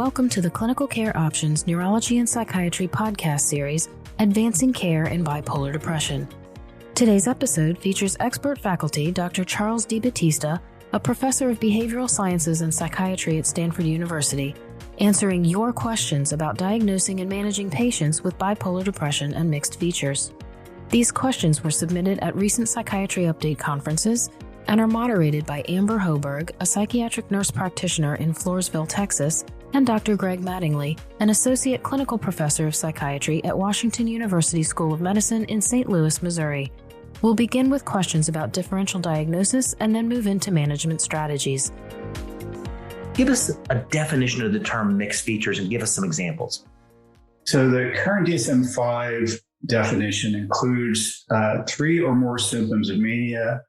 welcome to the Clinical Care Options Neurology and Psychiatry podcast series, Advancing Care in Bipolar Depression. Today's episode features expert faculty Dr. Charles DeBattista, a professor of behavioral sciences and psychiatry at Stanford University, answering your questions about diagnosing and managing patients with bipolar depression and mixed features. These questions were submitted at recent Psychiatry Update conferences and are moderated by Amber Hoberg, a psychiatric nurse practitioner in Floresville, Texas, and Dr. Greg Mattingly, an associate clinical professor of psychiatry at Washington University School of Medicine in St. Louis, Missouri. We'll begin with questions about differential diagnosis and then move into management strategies. Give us a definition of the term mixed features and give us some examples. So the current DSM-5 definition includes 3 or more symptoms of mania,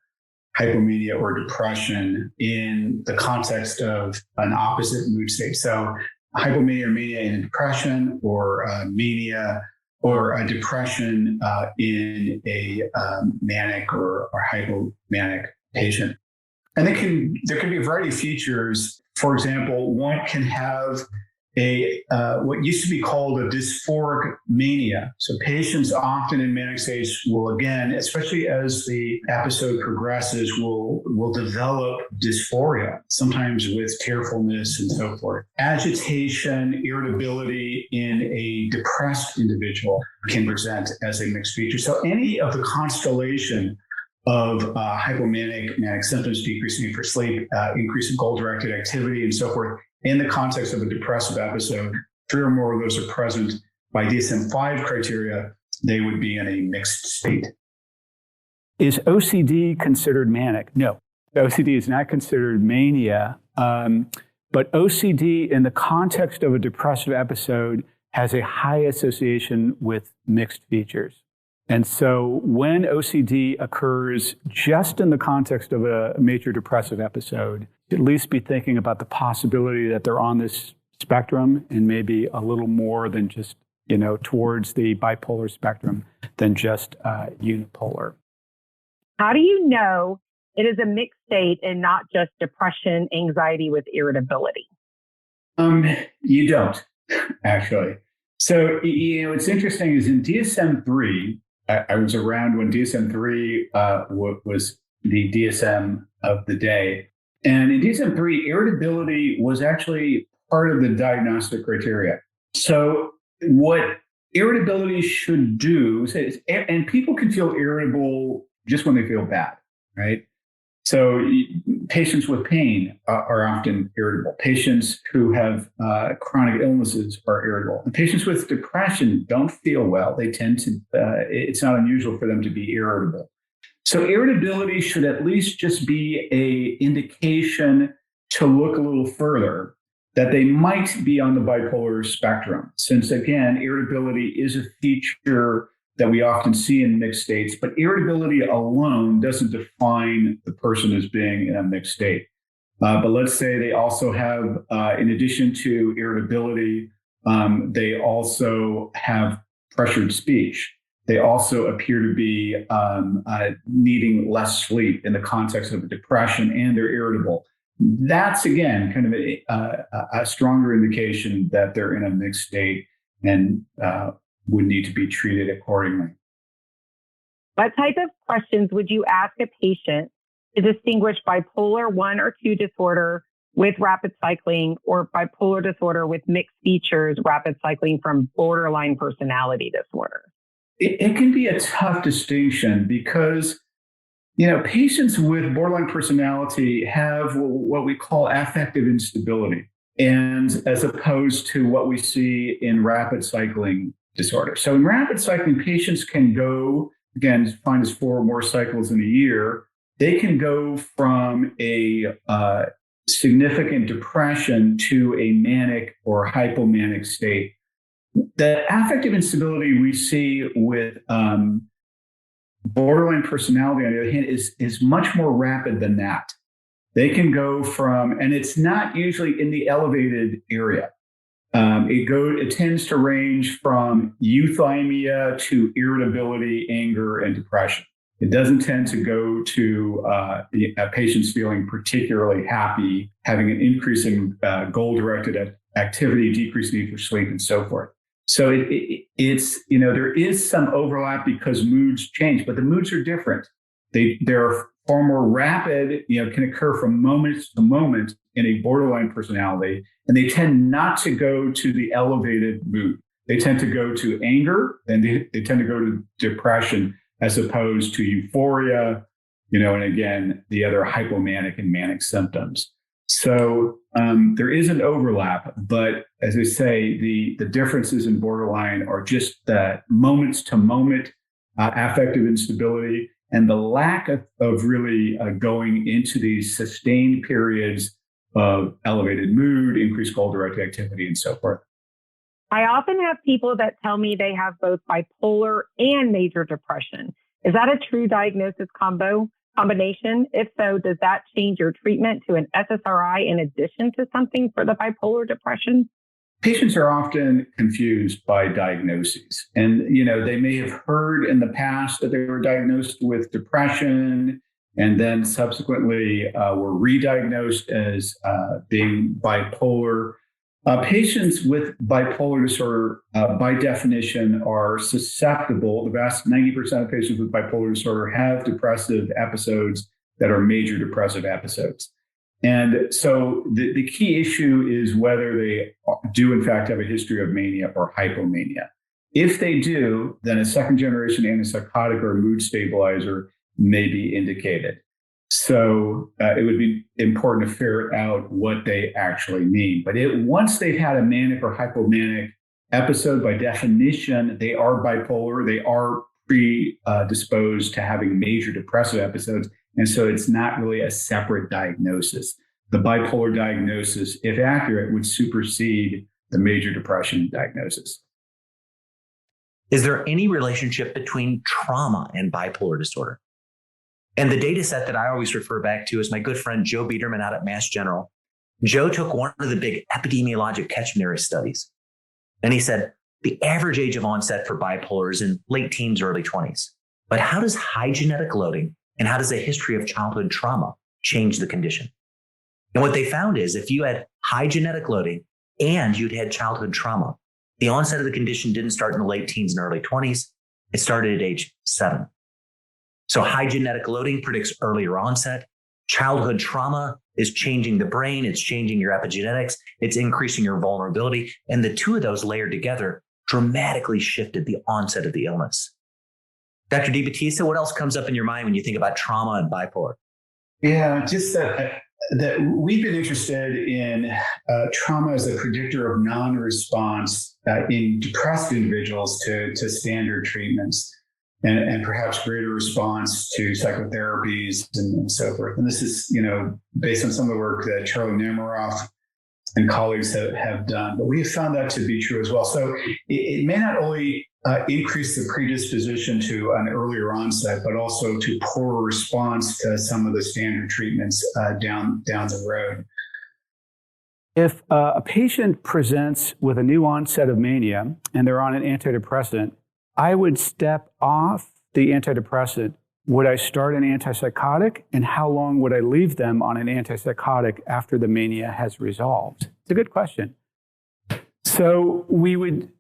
hypomania, or depression in the context of an opposite mood state. So hypomania or mania in depression, or mania or a depression in a manic or hypomanic patient. And there can be a variety of features. For example, one can have what used to be called a dysphoric mania. So patients often in manic states will, again, especially as the episode progresses, will develop dysphoria, sometimes with tearfulness and so forth. Agitation, irritability in a depressed individual can present as a mixed feature. So any of the constellation of hypomanic, manic symptoms, decreasing for sleep, increasing goal-directed activity, and so forth, in the context of a depressive episode, 3 or more of those are present by DSM-5 criteria, they would be in a mixed state. Is OCD considered manic? No, OCD is not considered mania, but OCD in the context of a depressive episode has a high association with mixed features. And so when OCD occurs just in the context of a major depressive episode, at least be thinking about the possibility that they're on this spectrum and maybe a little more than just, towards the bipolar spectrum than just unipolar. How do you know it is a mixed state and not just depression, anxiety with irritability? You don't, actually. So, what's interesting is in DSM-3, I was around when DSM-3 was the DSM of the day. And in DSM-3, irritability was actually part of the diagnostic criteria. So what irritability should do, and people can feel irritable just when they feel bad, right? So patients with pain are often irritable. Patients who have chronic illnesses are irritable. And patients with depression don't feel well. They tend to, it's not unusual for them to be irritable. So irritability should at least just be an indication to look a little further that they might be on the bipolar spectrum. Since again, irritability is a feature that we often see in mixed states, but irritability alone doesn't define the person as being in a mixed state. But let's say they also have, in addition to irritability, they also have pressured speech. They also appear to be needing less sleep in the context of a depression, and they're irritable. That's, again, kind of a stronger indication that they're in a mixed state and would need to be treated accordingly. What type of questions would you ask a patient to distinguish bipolar 1 or 2 disorder with rapid cycling or bipolar disorder with mixed features, rapid cycling, from borderline personality disorder? It can be a tough distinction because, patients with borderline personality have what we call affective instability, and as opposed to what we see in rapid cycling disorder. So in rapid cycling, patients can go, again, defined as 4 or more cycles in a year. They can go from a significant depression to a manic or hypomanic state. The affective instability we see with borderline personality, on the other hand, is much more rapid than that. They can go from, and it's not usually in the elevated area. It tends to range from euthymia to irritability, anger, and depression. It doesn't tend to go to patients feeling particularly happy, having an increase in goal-directed activity, decreased need for sleep, and so forth. So it's, there is some overlap because moods change, but the moods are different. They're far more rapid, can occur from moment to moment in a borderline personality, and they tend not to go to the elevated mood. They tend to go to anger, and they tend to go to depression as opposed to euphoria, and again, the other hypomanic and manic symptoms. So there is an overlap, but as I say, the differences in borderline are just that moments to moment affective instability and the lack of really going into these sustained periods of elevated mood, increased goal-directed activity, and so forth. I often have people that tell me they have both bipolar and major depression. Is that a true diagnosis combination? If so, does that change your treatment to an SSRI in addition to something for the bipolar depression? Patients are often confused by diagnoses. And, they may have heard in the past that they were diagnosed with depression and then subsequently were re-diagnosed as being bipolar. Patients with bipolar disorder, by definition, are susceptible. The vast 90% of patients with bipolar disorder have depressive episodes that are major depressive episodes. And so the key issue is whether they do, in fact, have a history of mania or hypomania. If they do, then a second-generation antipsychotic or a mood stabilizer may be indicated. So it would be important to figure out what they actually mean. But once they've had a manic or hypomanic episode, by definition, they are bipolar. They are predisposed to having major depressive episodes. And so it's not really a separate diagnosis. The bipolar diagnosis, if accurate, would supersede the major depression diagnosis. Is there any relationship between trauma and bipolar disorder? And the data set that I always refer back to is my good friend Joe Biederman out at Mass General. Joe took one of the big epidemiologic catchment area studies, and he said the average age of onset for bipolar is in late teens, early 20s. But how does high genetic loading and how does a history of childhood trauma change the condition? And what they found is if you had high genetic loading and you'd had childhood trauma, the onset of the condition didn't start in the late teens and early 20s. It started at age 7. So high genetic loading predicts earlier onset. Childhood trauma is changing the brain. It's changing your epigenetics. It's increasing your vulnerability. And the two of those layered together dramatically shifted the onset of the illness. Dr. DeBattista, what else comes up in your mind when you think about trauma and bipolar? Yeah, just that we've been interested in trauma as a predictor of non-response in depressed individuals to standard treatments. And perhaps greater response to psychotherapies and so forth. And this is, based on some of the work that Charlie Nemiroff and colleagues have done. But we have found that to be true as well. So it may not only increase the predisposition to an earlier onset, but also to poorer response to some of the standard treatments down the road. If a patient presents with a new onset of mania and they're on an antidepressant, I would step off the antidepressant. Would I start an antipsychotic? And how long would I leave them on an antipsychotic after the mania has resolved? It's a good question. So we would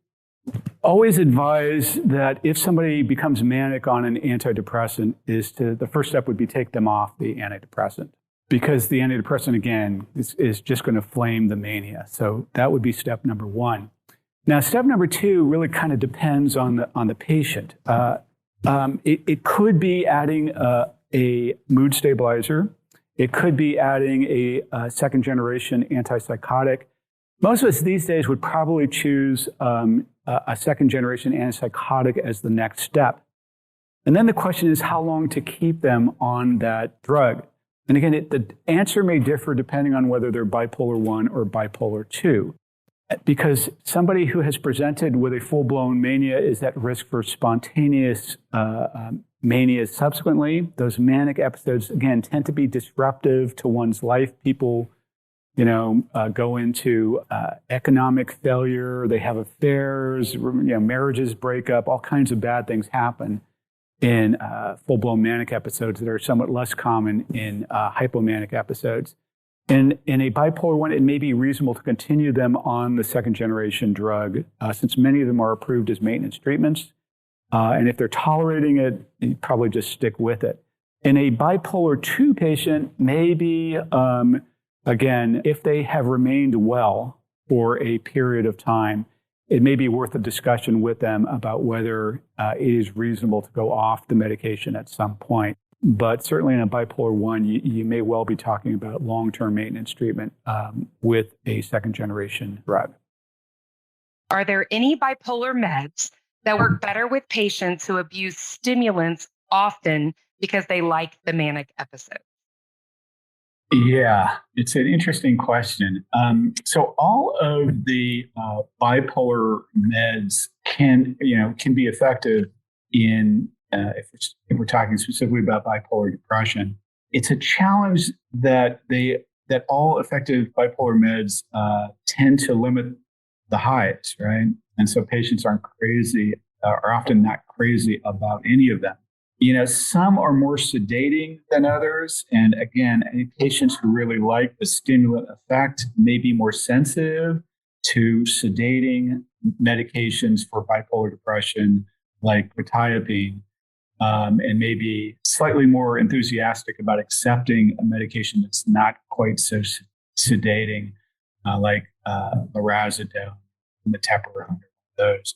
always advise that if somebody becomes manic on an antidepressant, the first step would be take them off the antidepressant. Because the antidepressant, again, is just going to flame the mania. So that would be step number one. Now, step number two really kind of depends on the patient. It could be adding a mood stabilizer. It could be adding a second-generation antipsychotic. Most of us these days would probably choose a second-generation antipsychotic as the next step. And then the question is how long to keep them on that drug. And again, the answer may differ depending on whether they're bipolar 1 or bipolar 2. Because somebody who has presented with a full-blown mania is at risk for spontaneous mania subsequently. Those manic episodes, again, tend to be disruptive to one's life. People, go into economic failure. They have affairs, marriages break up, all kinds of bad things happen. in full-blown manic episodes that are somewhat less common in hypomanic episodes. In a bipolar one, it may be reasonable to continue them on the second-generation drug, since many of them are approved as maintenance treatments. And if they're tolerating it, you probably just stick with it. In a bipolar 2 patient, maybe, again, if they have remained well for a period of time, it may be worth a discussion with them about whether it is reasonable to go off the medication at some point. But certainly in a bipolar 1, you may well be talking about long-term maintenance treatment with a second-generation drug. Are there any bipolar meds that work better with patients who abuse stimulants often because they like the manic episode? Yeah, it's an interesting question. So all of the bipolar meds can be effective in if we're talking specifically about bipolar depression. It's a challenge that all effective bipolar meds tend to limit the highs, right? And so patients are often not crazy about any of them. Some are more sedating than others. And again, any patients who really like the stimulant effect may be more sensitive to sedating medications for bipolar depression, like quetiapine, and maybe slightly more enthusiastic about accepting a medication that's not quite so sedating, like lorazepam, metoprolol, those.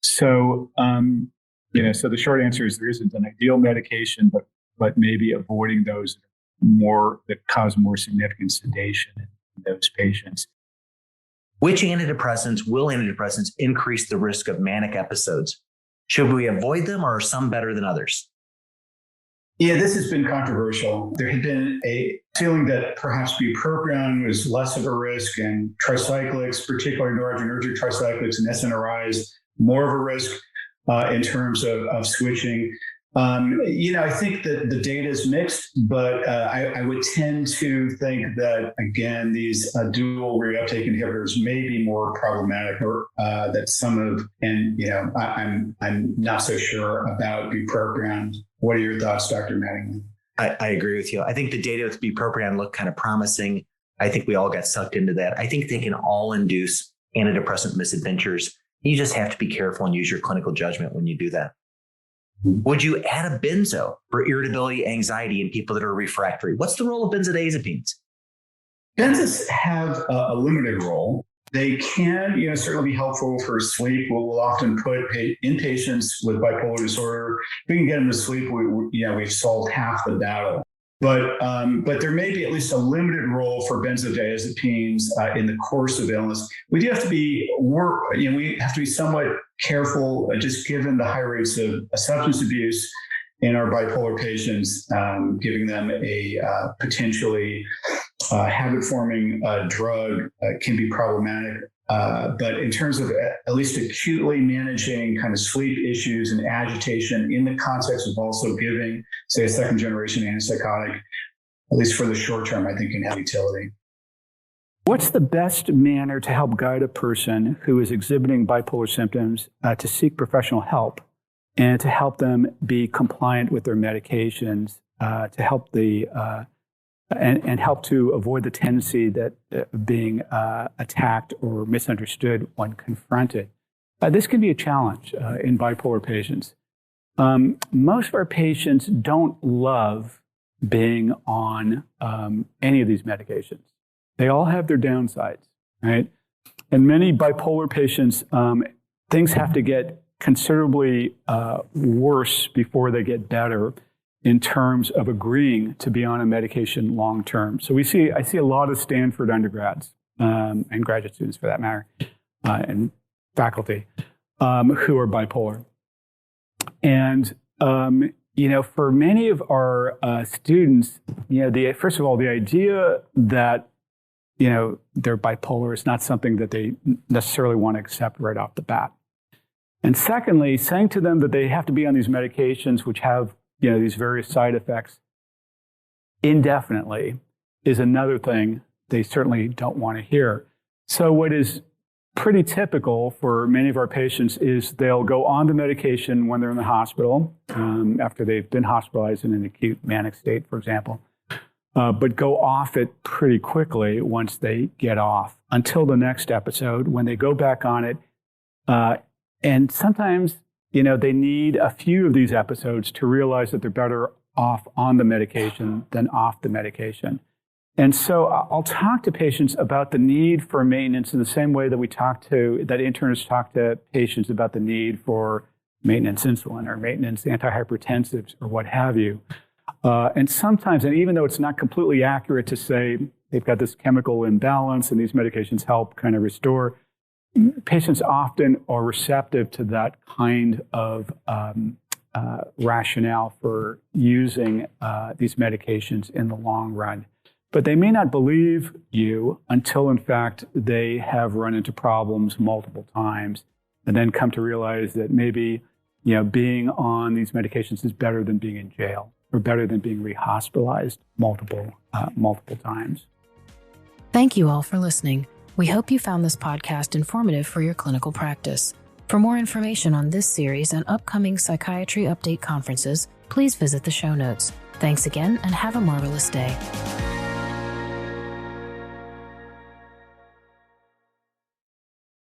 So, so the short answer is there isn't an ideal medication, but maybe avoiding those that cause more significant sedation in those patients. Will antidepressants increase the risk of manic episodes? Should we avoid them, or are some better than others? Yeah, this has been controversial. There had been a feeling that perhaps bupropion was less of a risk, and tricyclics, particularly noradrenergic tricyclics and SNRIs, more of a risk in terms of switching. I think that the data is mixed, but I would tend to think that, again, these dual reuptake inhibitors may be more problematic, or that some of, I'm not so sure about bupropion. What are your thoughts, Dr. Mattingly? I agree with you. I think the data with bupropion looked kind of promising. I think we all got sucked into that. I think they can all induce antidepressant misadventures. You just have to be careful and use your clinical judgment when you do that. Would you add a benzo for irritability, anxiety in people that are refractory? What's the role of benzodiazepines? Benzos have a limited role. They can, certainly be helpful for sleep. We'll often put in patients with bipolar disorder, if we can get them to sleep, we've solved half the battle. But there may be at least a limited role for benzodiazepines in the course of illness. We do have to be somewhat careful, just given the high rates of substance abuse in our bipolar patients, giving them a potentially habit-forming drug can be problematic. But in terms of at least acutely managing kind of sleep issues and agitation in the context of also giving, say, a second-generation antipsychotic, at least for the short term, I think can have utility. What's the best manner to help guide a person who is exhibiting bipolar symptoms to seek professional help and to help them be compliant with their medications, to help and help to avoid the tendency that being attacked or misunderstood when confronted? This can be a challenge in bipolar patients. Most of our patients don't love being on any of these medications. They all have their downsides, right? And many bipolar patients, things have to get considerably worse before they get better in terms of agreeing to be on a medication long term. So I see a lot of Stanford undergrads and graduate students, for that matter, and faculty who are bipolar. And for many of our students, first of all, the idea that they're bipolar is not something that they necessarily want to accept right off the bat. And secondly, saying to them that they have to be on these medications, which have these various side effects indefinitely, is another thing they certainly don't want to hear. So what is pretty typical for many of our patients is they'll go on the medication when they're in the hospital, after they've been hospitalized in an acute manic state, for example, but go off it pretty quickly once they get off until the next episode when they go back on it. And sometimes, they need a few of these episodes to realize that they're better off on the medication than off the medication. And so I'll talk to patients about the need for maintenance in the same way that that internists talk to patients about the need for maintenance insulin or maintenance antihypertensives or what have you. And sometimes, and even though it's not completely accurate to say they've got this chemical imbalance and these medications help kind of restore, patients often are receptive to that kind of rationale for using these medications in the long run. But they may not believe you until, in fact, they have run into problems multiple times and then come to realize that maybe, being on these medications is better than being in jail or better than being rehospitalized multiple times. Thank you all for listening. We hope you found this podcast informative for your clinical practice. For more information on this series and upcoming Psychiatry Update conferences, please visit the show notes. Thanks again and have a marvelous day.